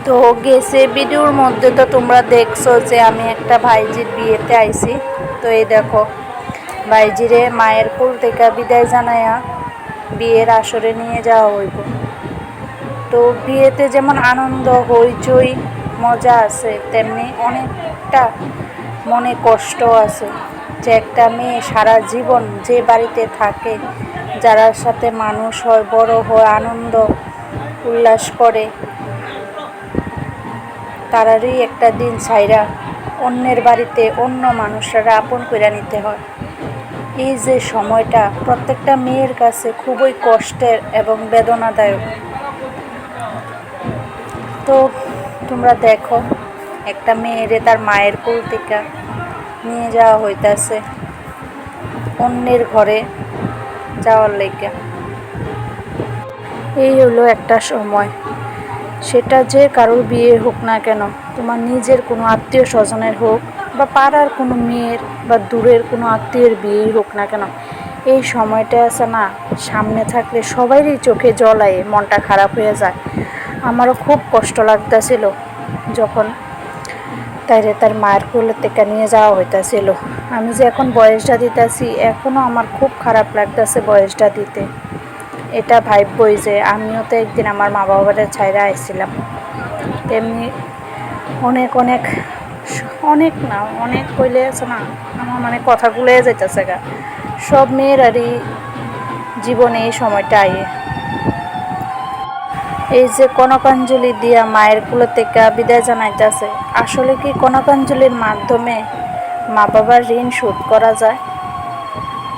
তো গেছে ভিডিওর মধ্যে তো তোমরা দেখছো যে আমি একটা ভাইজির বিয়েতে আইছি। তো এই দেখো ভাইজিরে মায়ের কোল থেকে বিদায় জানায়া বিয়ের আসরে নিয়ে যাওয়া হইব। তো বিয়েতে যেমন আনন্দ হইচই মজা আছে, তেমনি অনেকটা মনে কষ্ট আছে যে একটা মেয়ে সারা জীবন যে বাড়িতে থাকে, যারা সাথে মানুষ হয়, বড় হয়, আনন্দ উল্লাস করে, তারারই একটা দিন ছাইরা অন্যের বাড়িতে অন্য মানুষরা আপন করে নিতে হয়। এই যে সময়টা প্রত্যেকটা মেয়ের কাছে খুবই কষ্টের এবং বেদনাদায়ক। তো তোমরা দেখো একটা মেয়েরে তার মায়ের কোল থেকে নিয়ে যাওয়া হইতাছে অন্যের ঘরে যাওয়ার লেগে। এই হলো একটা সময়, সেটা যে কারোর বিয়ে হোক না কেন, তোমার নিজের কোনো আত্মীয় স্বজনের হোক বা পাড়ার কোনো মেয়ের বা দূরের কোনো আত্মীয়ের বিয়েই হোক না কেন, এই সময়টা আছে না, সামনে থাকলে সবারই চোখে জল আয়ে মনটা খারাপ হয়ে যায়। আমারও খুব কষ্ট লাগতেছিল যখন তাইরে তার মায়ের কোলের থেকে নিয়ে যাওয়া হইতাছিল। আমি যে এখন বয়সটা দিতেছি, এখনও আমার খুব খারাপ লাগতেছে বয়সটা দিতে। এটা ভাববই যে আমিও তো একদিন আমার মা বাবারে ছাইরা আইছিলাম। তেমনি অনেক অনেক অনেক না অনেক কইলে আছে না, আমার মানে কথাগুলো যাইতেছে গা। সব মেয়েরারই জীবনে এই সময়টা আয়ে। এই যে কনকাঞ্জলি দিয়া মায়ের কোলে থেকে বিদায় জানাইতেছে, আসলে কি কনকাঞ্জলির মাধ্যমে মা বাবার ঋণ শোধ করা যায়?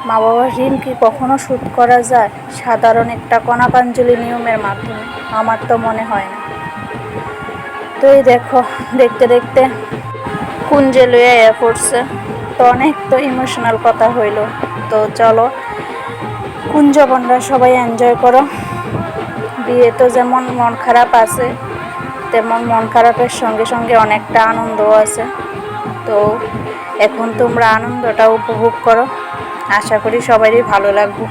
মা বাবার ঋণ কি কখনো শোধ করা যায় সাধারণ একটা কনকাঞ্জলি নিয়মের মাধ্যমে? আমার তো মনে হয় না। তো এই দেখো দেখতে দেখতে কুঞ্জে লইয়া পড়ছে। তো অনেক তো ইমোশনাল কথা হইল। তো চলো কুঞ্জবনরা সবাই এনজয় করো। বিয়ে তো যেমন মন খারাপ আছে, তেমন মন খারাপের সঙ্গে সঙ্গে অনেকটা আনন্দও আছে। তো এখন তোমরা আনন্দটা উপভোগ করো, আশা করি সবারই ভালো লাগবে।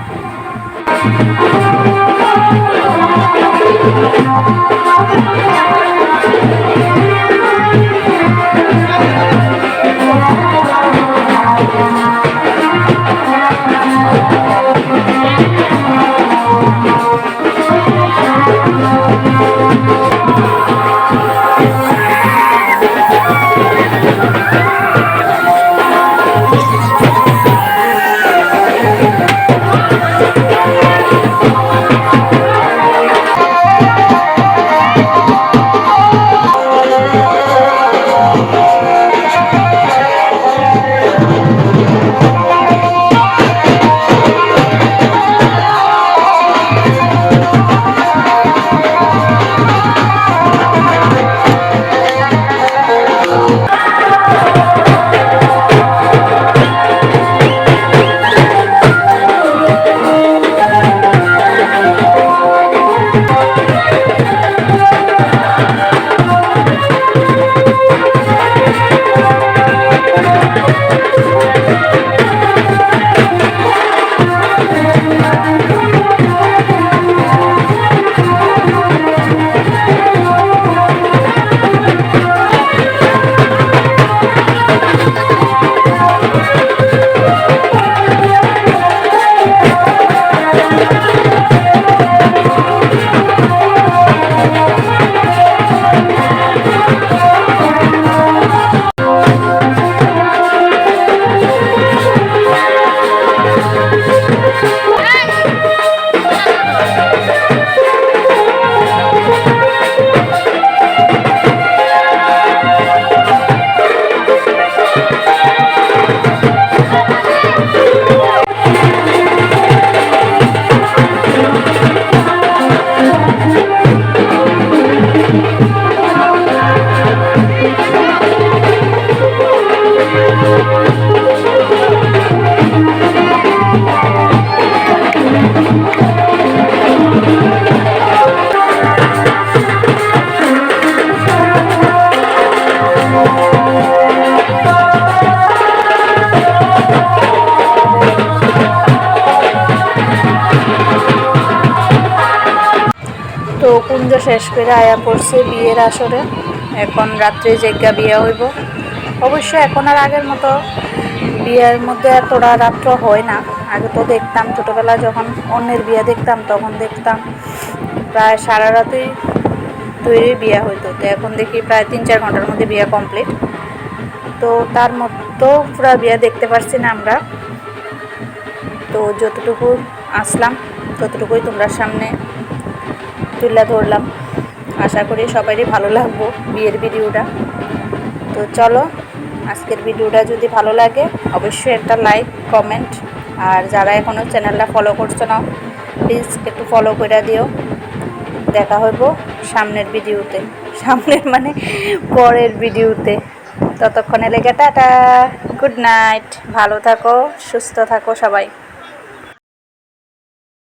কুঞ্জ শেষ করে আয়া পড়ছে বিয়ের আসরে। এখন রাত্রে জায়গা বিয়ে হইব। অবশ্য এখন আর আগের মতো বিয়ের মধ্যে এতটা রাত্র হয় না। আগে তো দেখতাম ছোটোবেলা যখন অন্যের বিয়ে দেখতাম তখন দেখতাম প্রায় সারা রাতেই তৈরি বিয়ে হইতো। তো এখন দেখি প্রায় 3-4 ঘন্টার মধ্যে বিয়ে কমপ্লিট। তো তার মতো পুরো বিয়ে দেখতে পারছি না আমরা। তো যতটুকু আসলাম ততটুকুই তোমরা সামনে তুলে ধরলাম। আশা করি সবারই ভালো লাগবো বিয়ের ভিডিওটা। তো চলো, আজকের ভিডিওটা যদি ভালো লাগে অবশ্যই একটা লাইক কমেন্ট, আর যারা এখনও চ্যানেলটা ফলো করছো না প্লিজ একটু ফলো করে দিও। দেখা হইব সামনের ভিডিওতে, সামনের মানে পরের ভিডিওতে। ততক্ষণে লেগে টাটা, গুড নাইট, ভালো থাকো, সুস্থ থাকো সবাই।